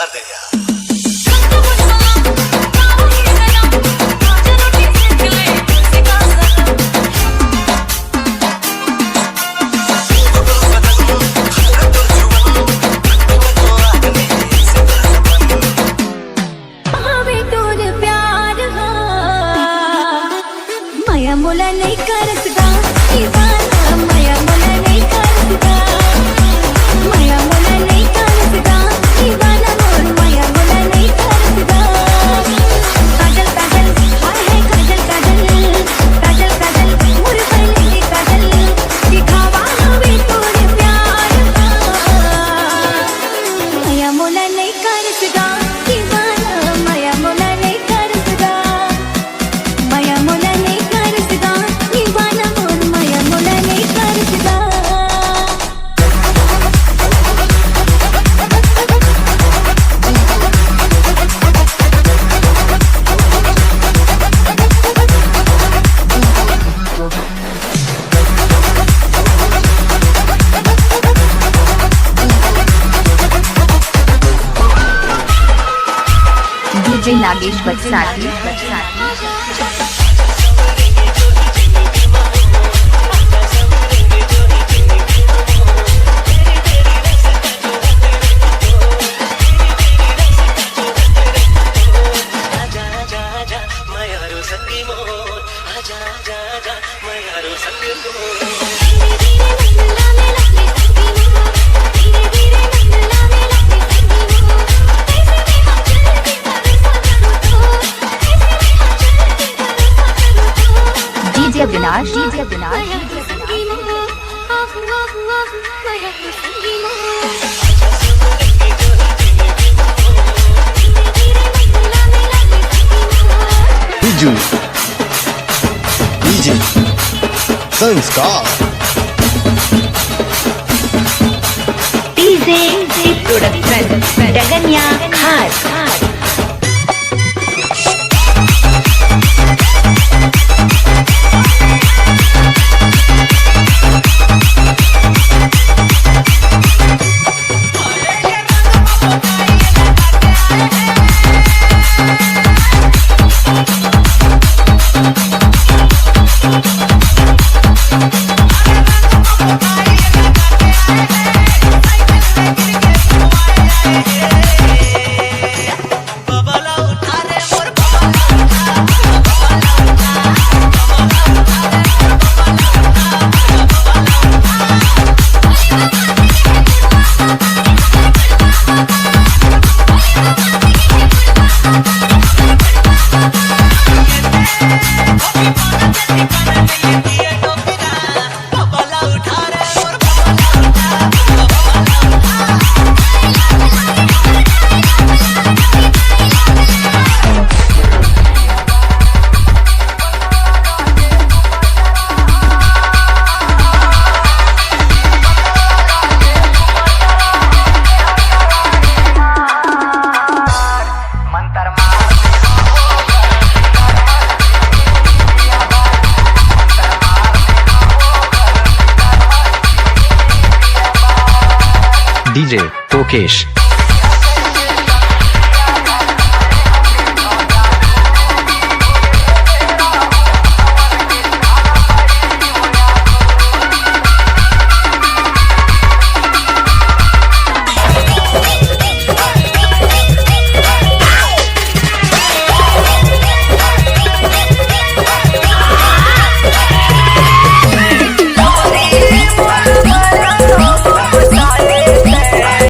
मार दे यार। मोला नहीं कर सकता दीवाना, माया मोला नहीं कर सकता, माया मोला नहीं कर सकता दीवाना, मोर माया मोला नहीं कर सकता। काजल काजल हाय हाय काजल काजल, काजल काजल मोर पहले की काजल, दिखावा हमें तोरे प्यार का, माया मोला नहीं कर सकता दीवाना, माया मोला नहीं कर सकता, माया मोला नहीं डीजे नागेश बरसाती। विनाश बिजू डीजे संस्कार डीजे प्रोडक्शन डगनिया खास। डीजे कोकेश।